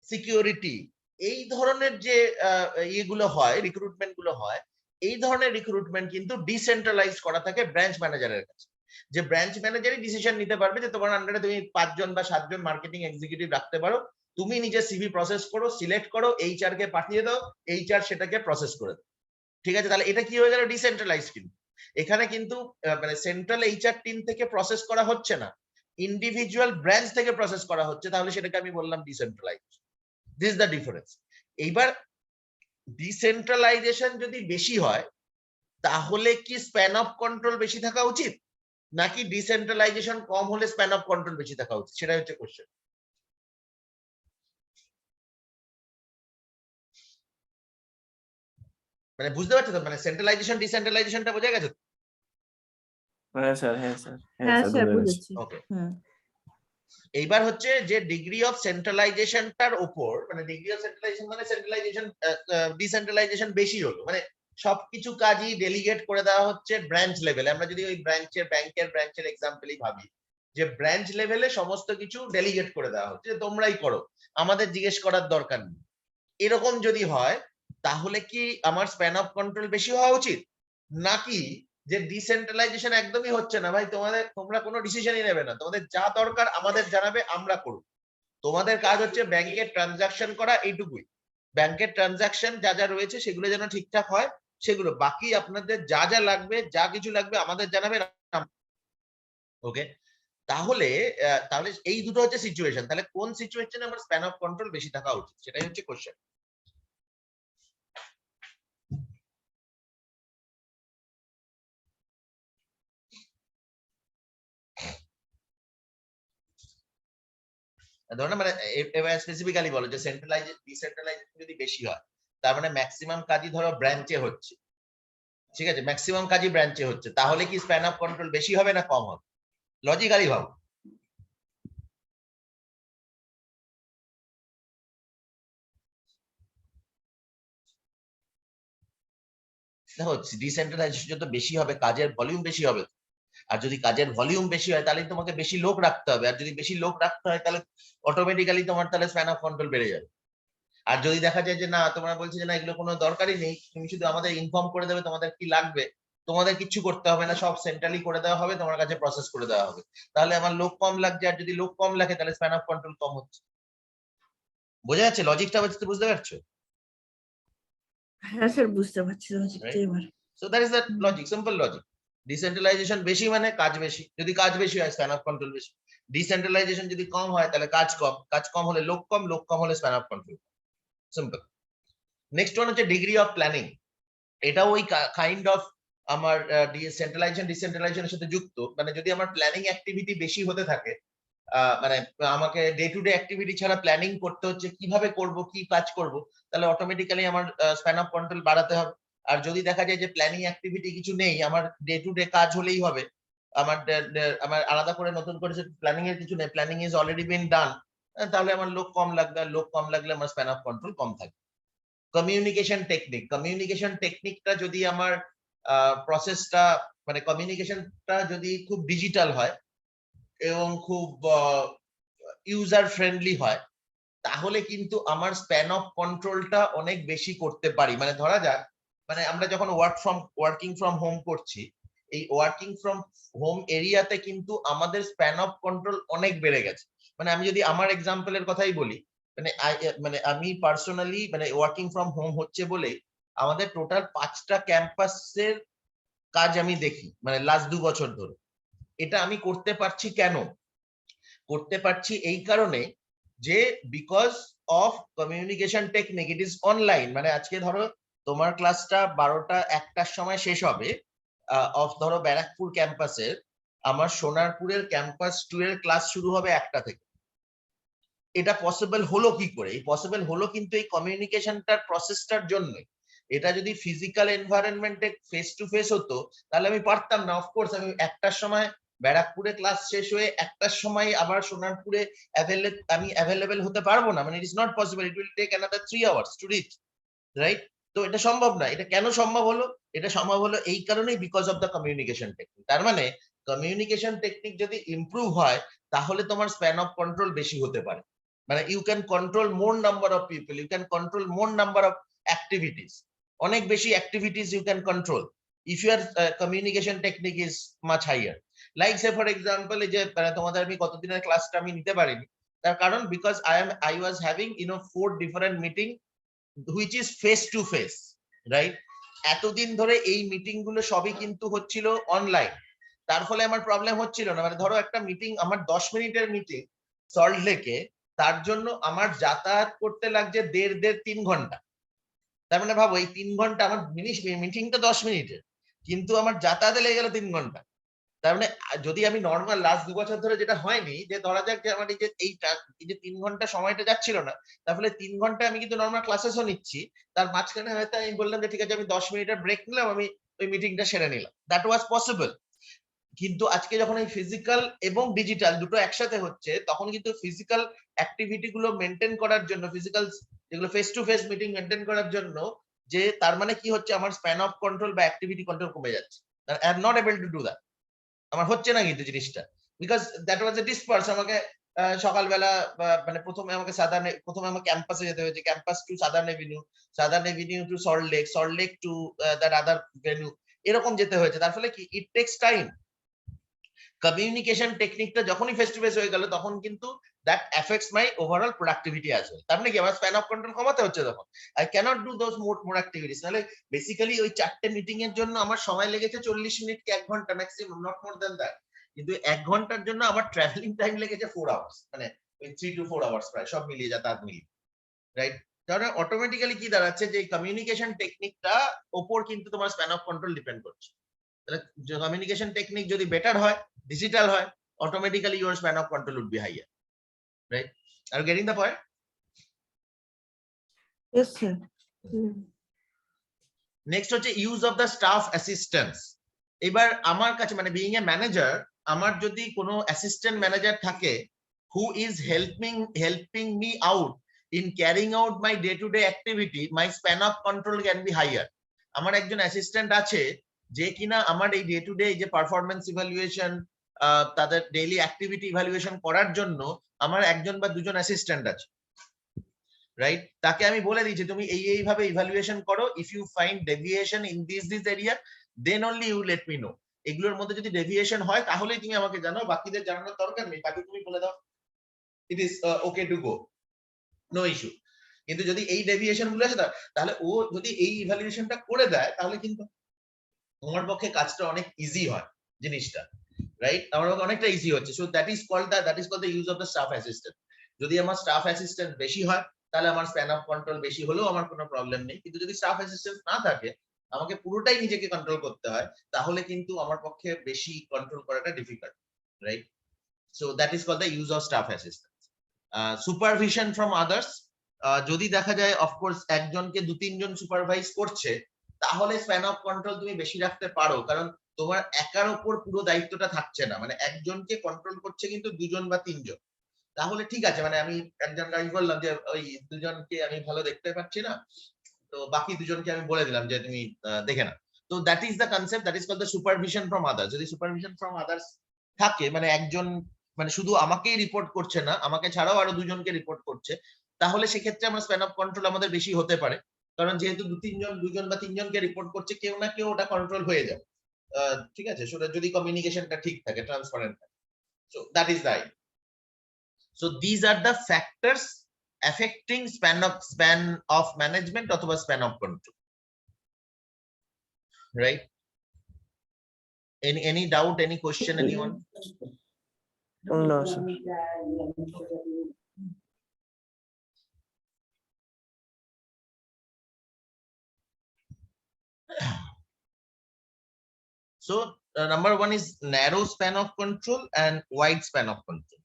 সিকিউরিটি, এই ধরনের যে ইয়েগুলো হয়, রিক্রুটমেন্ট গুলো হয়, এই ধরনের রিক্রুটমেন্ট কিন্তু ডিসেন্ট্রালাইজ করা থাকে ব্রাঞ্চ ম্যানেজারের কাছে, যে ব্রাঞ্চ ম্যানেজারই ডিসিশন নিতে পারবে যে তোমার আন্ডারে তুমি 5 জন বা 7 জন মার্কেটিং এক্সিকিউটিভ রাখতে পারো, তুমি নিজে সিভি প্রসেস করো, সিলেক্ট করো, এইচআর কে পাঠিয়ে দাও, এইচআর সেটাকে প্রসেস করে দাও, ঠিক আছে। তাহলে এটা কি হয়ে গেল? ডিসেন্ট্রালাইজ। কিন্তু এখানে কিন্তু মানে সেন্ট্রাল এইচআর টিম থেকে প্রসেস করা হচ্ছে না, ইন্ডিভিজুয়াল ব্রাঞ্চ থেকে প্রসেস করা হচ্ছে, তাহলে সেটাকে আমি বললাম decentralize. This is the difference. এইবার ডিসেন্ট্রালাইজেশন যদি বেশি হয় তাহলে কি স্প্যান অফ কন্ট্রোল বেশি থাকা উচিত, নাকি ডিসেন্ট্রালাইজেশন কম হলে স্প্যান অফ কন্ট্রোল বেশি থাকা উচিত? সেটাই হচ্ছে কোশ্চেন। মানে বুঝতে পারছো তো, মানে সেন্ট্রালাইজেশন ডিসেন্ট্রালাইজেশনটা বোঝা গেছে? হ্যাঁ স্যার, হ্যাঁ স্যার, হ্যাঁ স্যার বুঝে গেছি। বুঝেছি। ওকে, হুম। এইবার হচ্ছে যে ডিগ্রি অফ সেন্ট্রালাইজেশনটার উপর, মানে ডিগ্রি অফ সেন্ট্রালাইজেশন মানে সেন্ট্রালাইজেশন ডিসেন্ট্রালাইজেশন বেশি হলো, মানে সবকিছু কাজই ডেলিগেট করে দেওয়া হচ্ছে ব্রাঞ্চ লেভেলে। আমরা যদি ওই ব্যাংকের ব্রাঞ্চের এক্সাম্পলই ভাবি, যে ব্রাঞ্চ লেভেলে সমস্ত কিছু ডেলিগেট করে দেওয়া হচ্ছে, তোমরাই করো, আমাদের জিজ্ঞেস করার দরকার নেই, এরকম যদি হয় তাহলে কি আমার স্প্যান অফ কন্ট্রোল বেশি হওয়া উচিত, নাকি যে ডিসেন্ট্রালাইজেশন একদমই হচ্ছে না ভাই, তোমরা কোনো ডিসিশনই নেবে না, তোমাদের যা দরকার আমাদের জানাবে, আমরা করব, তোমাদের কাজ হচ্ছে ব্যাংকের ট্রানজাকশন করা, এইটুকুই, ব্যাংকের ট্রানজাকশন যা যা রয়েছে সেগুলো যেন ঠিকঠাক হয়, সেগুলো, বাকি আপনাদের যা যা লাগবে, যা কিছু লাগবে আমাদের জানাবে। ওকে, তাহলে তাহলে এই দুটো হচ্ছে সিচুয়েশন, তাহলে কোন সিচুয়েশনে আমার স্প্যান অফ কন্ট্রোল বেশি থাকা উচিত, সেটাই হচ্ছে কোশ্চেন। ধরো না, মানে এবার স্পেসিফিক্যালি বলো যে ডিসেন্ট্রালাইজেশন যদি বেশি হয়, তার মানে ম্যাক্সিমাম কাজই ধরো ব্রাঞ্চে হচ্ছে, ঠিক আছে, ম্যাক্সিমাম কাজই ব্রাঞ্চে হচ্ছে, তাহলে কি স্প্যান অফ কন্ট্রোল বেশি হবে না কম হবে? লজিক্যালি ভাবো। দেখো, ডিসেন্ট্রালাইজেশন যত বেশি হবে কাজের ভলিউম বেশি হবে, আর যদি কাজের ভলিউম বেশি হয় তাহলে তোমাকে বেশি লোক রাখতে হবে, আর যদি বেশি লোক রাখতে হয় তাহলে অটোমেটিক্যালি তোমার তাহলে স্প্যান অফ কন্ট্রোল বেড়ে যাবে। আর যদি দেখা যায় যে না, তোমরা বলছো যে না এগুলো কোনো দরকারই নেই, তুমি শুধু আমাদের ইনফর্ম করে দেবে তোমাদের কি লাগবে, তোমাদের কিছু করতে হবে না, সব সেন্ট্রালি করে দেওয়া হবে, তোমার কাছে প্রসেস করে দেওয়া হবে, তাহলে আমার লোক কম লাগছে, আর যদি লোক কম লাগে তাহলে স্প্যান অফ কন্ট্রোল কম হচ্ছে। বোঝা যাচ্ছে লজিকটা? বুঝতে পারছো? হ্যাঁ স্যার বুঝতে পারছি লজিকটা Right? এবার। So that is the logic, simple logic. Decentralisation বেশি মানে কাজ বেশি, যদি কাজ বেশি হয় স্প্যান অফ কন্ট্রোল বেশি, ডিসেন্ট্রালাইজেশন যদি কম হয় তাহলে কাজ কম, কাজ কম হলে লোক কম, লোক কম হলে span of control. Simple. Next one হচ্ছে ডিগ্রি অফ প্ল্যানিং। এটা ওই কাইন্ড অফ আমার ডিসেন্ট্রালাইজেশনের সাথে যুক্ত, মানে যদি আমার প্ল্যানিং অ্যাক্টিভিটি বেশি হতে থাকে, মানে আমাকে ডে টু ডে অ্যাক্টিভিটি ছাড়া প্ল্যানিং করতে হচ্ছে, কিভাবে করব, কি কাজ করব, তাহলে অটোমেটিক্যালি আমার স্প্যান অফ কন্ট্রোল বাড়াতে হবে। আর যদি দেখা যায় যে প্ল্যানিং অ্যাক্টিভিটি কিছু নেই, আমার ডে টু ডে কাজ হলেই হবে, আমার আলাদা করে নতুন করে প্ল্যানিং এর কিছু নেই, প্ল্যানিং ইজ অলরেডি বিন ডান, তাহলে আমার লোক কম লাগবে, আর লোক কম লাগলে আমার স্প্যান অফ কন্ট্রোল কম থাকবে। কমিউনিকেশন টেকনিকটা যদি আমার প্রসেসটা, মানে কমিউনিকেশনটা যদি খুব ডিজিটাল হয় এবং খুব ইউজার ফ্রেন্ডলি হয়, তাহলে কিন্তু আমার স্প্যান অফ কন্ট্রোলটা অনেক বেশি করতে পারি। মানে ধরা যাক, মানে আমরা যখন ওয়ার্কিং ফ্রম হোম করছি, এই ওয়ার্কিং ফ্রম হোম এরিয়াতে কিন্তু আমাদের স্প্যান অফ কন্ট্রোল অনেক বেড়ে গেছে। মানে আমি যদি আমার এক্সাম্পলের কথাই বলি, মানে আমি পার্সোনালি, মানে ওয়ার্কিং ফ্রম হোম হচ্ছে বলে আমাদের টোটাল 5টা ক্যাম্পাসের কাজ আমি দেখি, মানে লাস্ট 2 বছর ধরে। এটা আমি করতে পারছি কেন? করতে পারছি এই কারণে যে because of communication technique, it is online. মানে আজকে ধরো তোমার ক্লাসটা 12টা 1টার সময় শেষ হবে, অফ ধরো ব্যারাকপুর ক্যাম্পাসের, আমার সোনারপুরের ক্যাম্পাস 2 এর ক্লাস শুরু হবে 1টা থেকে। এটা পসিবল হলো কি করে? এই পসিবল হলো কিন্তু এই কমিউনিকেশনটার প্রসেসটার জন্য। এটা যদি ফিজিক্যাল এনভায়রনমেন্টে ফেস টু ফেস হতো তাহলে আমি পারতাম না। অফকোর্স আমি 1টার সময় ব্যারাকপুরে ক্লাস শেষ হয়ে 1টার সময় আবার সোনারপুরে আমি অ্যাভেলেবেল হতে পারবো না, মানে it is not possible, it will take another 3 hours to reach, right? তো এটা সম্ভব না। এটা কেন সম্ভব হলো? এটা সম্ভব হলো এই কারণেই, because of the communication technique. তার মানে কমিউনিকেশন টেকনিক যদি ইমপ্রুভ হয় তাহলে তোমার স্প্যান অফ কন্ট্রোল বেশি হতে পারে। মানে you can control more number of people, you can control more number of activities. অনেক বেশি activities you can control if your communication technique is much higher. Like say for example, এই যে তোমাদের আমি কতদিনের ক্লাসটা আমি নিতে পারিনি, তার কারণ because I was having 4 different meeting which is face to face, right? এতদিন ধরে এই মিটিং গুলো সবই কিন্তু হচ্ছিল অনলাইন। তার ফলে আমার প্রবলেম হচ্ছিল না। মানে ধরো একটা মিটিং আমার 10 মিনিটের মিটিং সল্ট লেকে, তার জন্য আমার যাতায়াত করতে লাগছে 1.5-3 ঘন্টা। তার মানে ভাবো এই 3 ঘন্টা আমার মিটিংটা 10 মিনিটের, কিন্তু আমার যাতায়াতে লেগে গেল 3 ঘন্টা। তার মানে যদি আমি নর্মাল লাস্ট 2 বছর ধরে যেটা হয়নি, যে ধরা যাক যে আমার এই যে 3 ঘন্টা সময়টা যাচ্ছিল না, তার ফলে 3 ঘন্টা আমি কিন্তু নর্মাল ক্লাসেসও নিচ্ছি, তার মাঝখানে হয়তো আমি বললাম যে ঠিক আছে আমি 10 মিনিটের ব্রেক নিলাম, আমি ওই মিটিংটা সেরে নিলাম, দ্যাট ওয়াজ পসিবল। কিন্তু আজকে যখন এই ফিজিক্যাল এবং ডিজিটাল দুটো একসাথে হচ্ছে, তখন কিন্তু ফিজিক্যাল অ্যাক্টিভিটি গুলো মেনটেন করার জন্য, ফিজিক্যাল যেগুলো face to face meeting maintain করার জন্য, যে তার মানে কি হচ্ছে, আমার স্প্যান অফ কন্ট্রোল বা অ্যাক্টিভিটি কন্ট্রোল কমে যাচ্ছে। I am not able to do that. আমার হচ্ছে না কিন্তু জিনিসটা, because that was a disperse. আমাকে সকালবেলা মানে প্রথমে আমাকে ক্যাম্পাসে যেতে হয়েছে, campus to Southern Avenue to Salt Lake to that other venue, এরকম যেতে হয়েছে। তার ফলে কি, ইট টেক্স টাইম। কমিউনিকেশন টেকনিকটা যখনই ফেস টু ফেস হয়ে গেল, তখন কিন্তু that effects my overall productivity as well. তার মানে কি, আমার স্প্যান অফ কন্ট্রোল কমাতে হচ্ছে তখন। I cannot do those more activities. নাহলে বেসিক্যালি ওই 4টে মিটিং এর জন্য আমার সময় লেগেছে 40 মিনিট কি 1 ঘন্টা maximum, not more than that. কিন্তু 1 ঘন্টার জন্য আমার ট্রাভেলিং টাইম লেগেছে 4 আওয়ার্স, মানে ওই 3 to 4 আওয়ার্স প্রায়, সব মিলিয়ে যাতায়াত মিলিয়ে, রাইট? তাহলে অটোমেটিক্যালি কি দাঁড়াচ্ছে, যে কমিউনিকেশন টেকনিকটা ওপর কিন্তু তোমার স্প্যান অফ কন্ট্রোল ডিপেন্ড করছে। কমিউনিকেশন টেকনিক যদি বেটার হয়, ডিজিটাল হয়, automatically your span of control would be higher, right? Are you getting the point? Yes, sir. Next হচ্ছে use of the staff assistance. এবার আমার কাছে মানে বিইং এ ম্যানেজার, আমার যদি কোনো অ্যাসিস্ট্যান্ট ম্যানেজার থাকে who is helping me out in carrying out my day to day activity, my span of control can be higher. আমার একজন অ্যাসিস্ট্যান্ট আছে যে কিনা আমার এই ডে টু ডে যে পারফরম্যান্স ইভ্যালুয়েশন, তাদের ডেইলি অ্যাক্টিভিটি ইভ্যালুয়েশন করার জন্য আমার একজন বা দুজন অ্যাসিস্ট্যান্ট আছে, রাইট? তাকে আমি বলে দিয়েছি তুমি এইভাবে ইভ্যালুয়েশন করো, if you find deviation in this area then only you let me know. এগুলোর মধ্যে যদি ডেভিয়েশন হয় তাহলেই তুমি আমাকে জানাও, বাকিদের জানানোর দরকার নেই, বাকি তুমি বলে দাও it is okay to go, no issue. কিন্তু যদি এই ডেভিয়েশন গুলো আছে, তাহলে ও যদি এই ইভ্যালুয়েশনটা করে দেয়, তাহলে কিন্তু তোমার পক্ষে কাজটা অনেক ইজি হয় জিনিসটা, রাইট? আমার পক্ষে অনেকটা ইজি হচ্ছে। So that is called the use of the staff assistant. যদি আমার স্টাফ অ্যাসিস্ট্যান্ট বেশি হয়, তাহলে আমার স্প্যান অফ কন্ট্রোল বেশি হলেও আমার কোনো প্রবলেম নেই। কিন্তু যদি স্টাফ অ্যাসিস্ট্যান্ট না থাকে, আমাকে পুরোটাই নিজেকে কন্ট্রোল করতে হয়, তাহলে কিন্তু আমার পক্ষে বেশি কন্ট্রোল করাটা difficult, right? So that is called the use of staff assistant. Supervision from others, যদি দেখা যায় অফকোর্স একজনকে 2-3 জন সুপারভাইজ করছে, তাহলে স্প্যান অফ কন্ট্রোল তুমি বেশি রাখতে পারো, কারণ তোমার একার উপর পুরো দায়িত্বটা থাকছে না। মানে একজনকে কন্ট্রোল করছে কিন্তু 2 জন বা 3 জন, তাহলে ঠিক আছে। মানে আমি একজনকে আমি বললাম যে ওই 2 জনকে আমি ভালো দেখতে পাচ্ছি না, তো বাকি 2 জনকে আমি বলে দিলাম যে তুমি দেখে না। তো that is the concept, that is called the supervision from others. যদি সুপারভিশন ফ্রম আদার্স থাকে, মানে একজন মানে শুধু আমাকেই রিপোর্ট করছে না, আমাকে ছাড়াও আরো 2 জনকে রিপোর্ট করছে, তাহলে সেক্ষেত্রে আমার স্প্যান অফ কন্ট্রোল আমাদের বেশি হতে পারে। কারণ যেহেতু 2 জন বা 3 জনকে রিপোর্ট করছে, কেউ না কেউ ওটা কন্ট্রোল হয়ে যাবে, ঠিক আছে? সেটা যদি কমিউনিকেশনটা ঠিক থাকে, ট্রান্সপারেন্ট থাকে। So that is the idea. So these are the factors affecting span of management অথবা span of control, right? Any doubt, any question, anyone? No, sir. So number 1 is narrow span of control and wide span of control.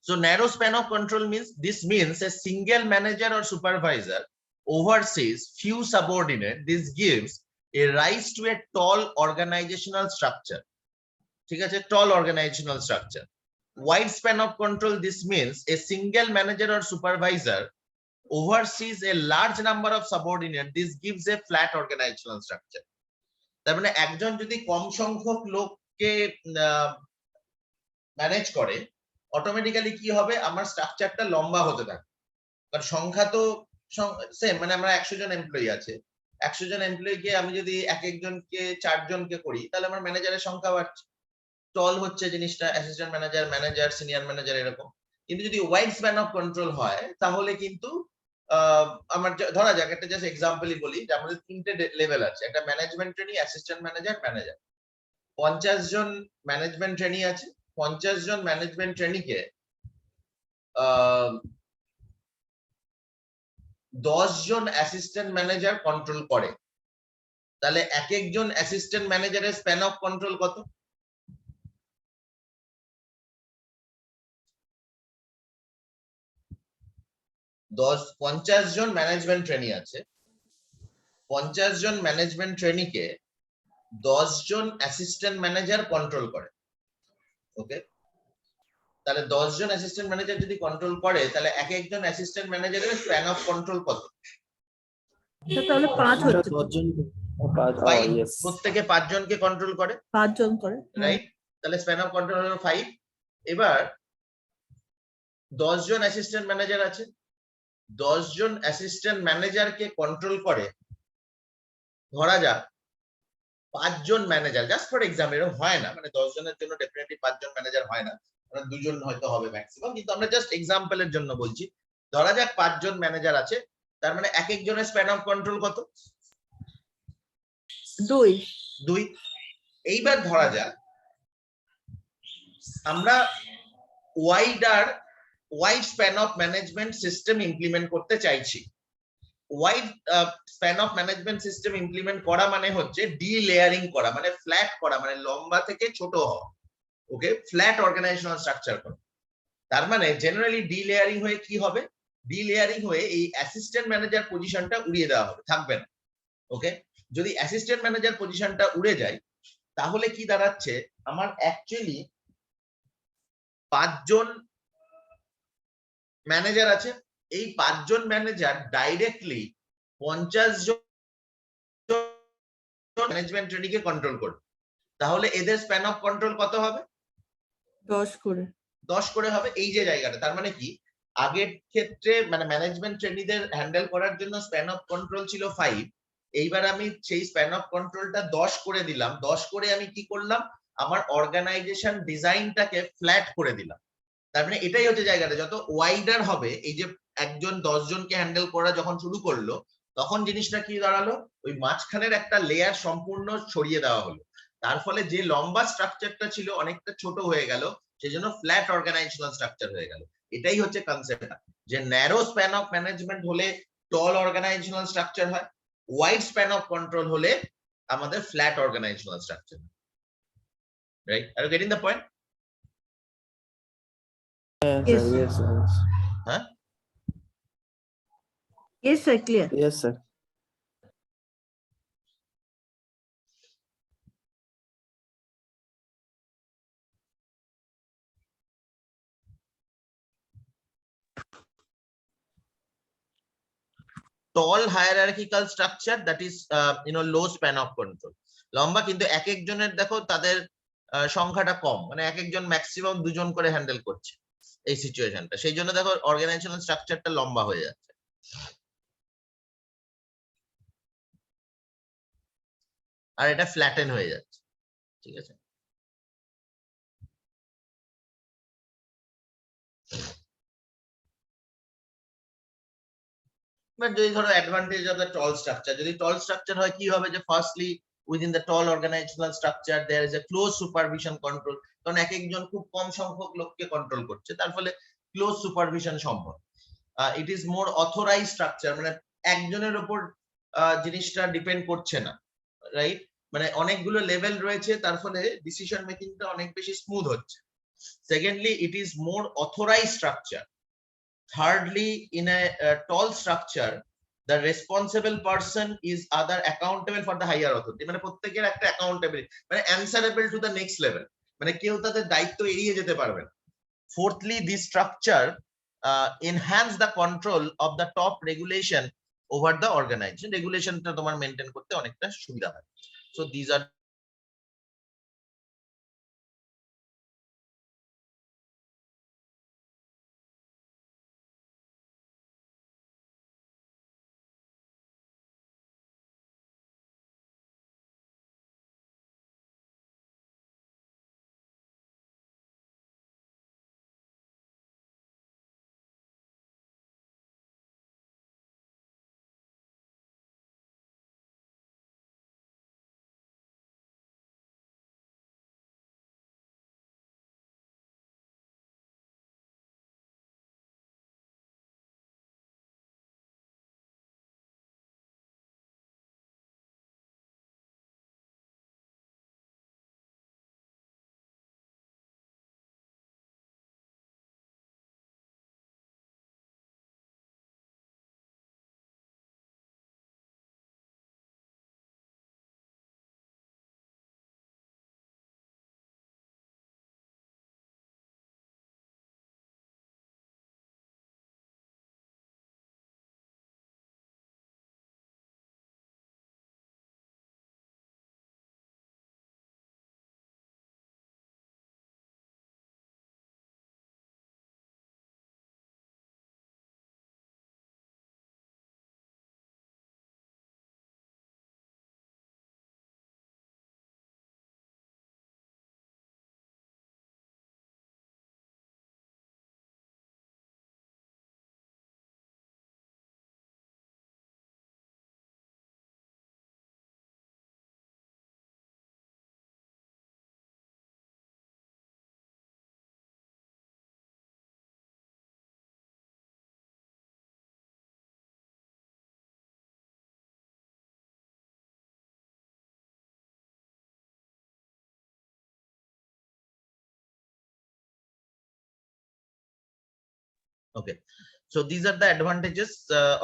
So narrow span of control means a single manager or supervisor oversees few subordinate. This gives a rise to a tall organizational structure. ঠিক আছে, tall organizational structure. Wide span of control, this means a single manager or supervisor oversees a large number of subordinate. This gives a flat organizational structure. তার মানে একজন যদি কম সংখ্যক লোককে ম্যানেজ করে, অটোমেটিক্যালি কি হবে, আমার স্ট্রাকচারটা লম্বা হতে থাকে। কারণ সংখ্যা তো সেম, মানে আমরা 100 জন এমপ্লয়ি আছে, 100 জন এমপ্লয়িকে আমি যদি এক একজনকে 4 জনকে করি, তাহলে আমার ম্যানেজারের সংখ্যা বাড়ছে, টল হচ্ছে জিনিসটা, assistant manager, manager, senior manager এরকম। কিন্তু যদি ওয়াইড স্প্যান অফ কন্ট্রোল হয়, তাহলে কিন্তু আমার ধরা যাক একটা জাস্ট এক্সাম্পলই বলি, যে আমাদের 3টে লেভেল আছে, একটা management trainee, assistant manager, manager. 50 জন ম্যানেজমেন্ট ট্রেনি আছে, 50 জন ম্যানেজমেন্ট ট্রেনিকে 10 জন অ্যাসিস্ট্যান্ট ম্যানেজার কন্ট্রোল করে। তাহলে এক একজন অ্যাসিস্ট্যান্ট ম্যানেজারের স্প্যান অফ কন্ট্রোল কত? 50 জন ম্যানেজমেন্ট ট্রেনি আছে, 50 জন ম্যানেজমেন্ট ট্রেনিকে 10 জন অ্যাসিস্ট্যান্ট ম্যানেজার কন্ট্রোল করে। ওকে, তাহলে 10 জন অ্যাসিস্ট্যান্ট ম্যানেজার যদি কন্ট্রোল করে, তাহলে এক একজন অ্যাসিস্ট্যান্ট ম্যানেজারের স্প্যান অফ কন্ট্রোল কত? তাহলে 5 হচ্ছে তো। 5, প্রত্যেকে 5 জনকে কন্ট্রোল করে, 5 জন করে, রাইট? তাহলে স্প্যান অফ কন্ট্রোল হলো 5। এবার 10 জন অ্যাসিস্ট্যান্ট ম্যানেজার আছে, 10 জন অ্যাসিস্ট্যান্ট ম্যানেজারকে কন্ট্রোল করে, ধরা যাক 5 জন ম্যানেজার, জাস্ট ফর এক্সাম্পল, এরকম হয় না, মানে 10 জনের জন্য ডেফিনেটলি 5 জন ম্যানেজার হয় না, মানে 2 জন হয়তো হবে ম্যাক্সিমাম, কিন্তু আমরা জাস্ট এক্সাম্পলের জন্য বলছি। ধরা যাক 5 জন ম্যানেজার আছে, তার মানে এক একজনের স্প্যান অফ কন্ট্রোল কত? 2। এইবার ধরা যাক আমরা wide span of management system implement করতে চাইছি। Wide span of management system implement করা মানে হচ্ছে ডি লেয়ারিং করা, মানে ফ্ল্যাট করা, মানে লম্বা থেকে ছোট হওয়া। ওকে, ফ্ল্যাট অর্গানাইজেশনাল স্ট্রাকচার করা। তার মানে জেনারেলি ডি লেয়ারিং হয়ে কি হবে? ডি লেয়ারিং হয়ে এই অ্যাসিস্ট্যান্ট ম্যানেজার পজিশনটা উড়িয়ে দেওয়া হবে, থাকবে না। ওকে, যদি অ্যাসিস্ট্যান্ট ম্যানেজার পজিশনটা উড়ে যায়, তাহলে কি দাঁড়াচ্ছে, আমার অ্যাকচুয়ালি 5 জন ম্যানেজার আছে, এই 5 জন ম্যানেজার ডাইরেক্টলি 50 জন ম্যানেজমেন্ট ট্রেনিকে কন্ট্রোল করবে। তাহলে এদের স্প্যান অফ কন্ট্রোল কত হবে? 10 করে হবে, এই যে জায়গাটা। তার মানে কি, আগের ক্ষেত্রে মানে ম্যানেজমেন্ট ট্রেনিদের হ্যান্ডেল করার জন্য স্প্যান অফ কন্ট্রোল ছিল 5, এইবার আমি সেই স্প্যান অফ কন্ট্রোলটা 10 করে দিলাম। 10 করে আমি কি করলাম, আমার অর্গানাইজেশন ডিজাইনটাকে ফ্ল্যাট করে দিলাম। তার মানে এটাই হচ্ছে জায়গাটা, যত ওয়াইডার হবে, এই যে একজন 10 জনকে হ্যান্ডেল করা যখন শুরু করলো, তখন জিনিসটা কি দাঁড়ালো, ওই মাঝখানের একটা লেয়ার সম্পূর্ণ ছড়িয়ে দেওয়া হলো। তার ফলে যে লম্বা স্ট্রাকচারটা ছিল অনেকটা ছোট হয়ে গেল, সেজন্য ফ্ল্যাট অর্গানাইজেশনাল স্ট্রাকচার হয়ে গেল। এটাই হচ্ছে কনসেপ্টটা, যে ন্যারো স্প্যান অফ ম্যানেজমেন্ট হলে টল অর্গানাইজেশনাল স্ট্রাকচার হয়, ওয়াইড স্প্যান অফ কন্ট্রোল হলে আমাদের flat organisational structure. Right? Are you getting the point? Yes. Huh? Yes, sir, clear. Yes, sir. Tall hierarchical structure, that is low span of control, লম্বা, কিন্তু এক একজনের দেখো তাদের সংখ্যাটা কম, মানে এক একজন ম্যাক্সিমাম 2 জন করে হ্যান্ডেল করছে এই সিচুয়েশনটা, সেই জন্য দেখো অর্গানাইজেশনাল স্ট্রাকচারটা লম্বা হয়ে যাচ্ছে। আর এটা ফ্ল্যাটেন হয়ে যাচ্ছে, ঠিক আছে? বাট যদি ধরো advantage of the tall structure, যদি টল স্ট্রাকচার হয় কি হবে, যে firstly within the tall organizational structure there is a close supervision control, কারণ এক একজন খুব কম সংখ্যক লোককে কন্ট্রোল করছে, তার ফলে ক্লোজ সুপারভিশন সম্ভব। It is more authorise structure, মানে একজনের উপর জিনিসটা ডিপেন্ড করছে না, রাইট? মানে অনেকগুলো লেভেল রয়েছে, তার ফলে ডিসিশন মেকিংটা অনেক বেশি স্মুথ হচ্ছে। Secondly, it is more authorized structure. Thirdly, in a tall structure, the responsible person is other accountable for the higher authority. মানে প্রত্যেকের একটা accountability, মানে answerable to the next level, মানে কেউ তাদের দায়িত্ব এড়িয়ে যেতে পারবে না। Fourthly, this structure enhance the control of the top regulation over the organization. Regulationটা তোমার মেইনটেইন করতে অনেকটা সুবিধা হয়। So these are okay. So these are the advantages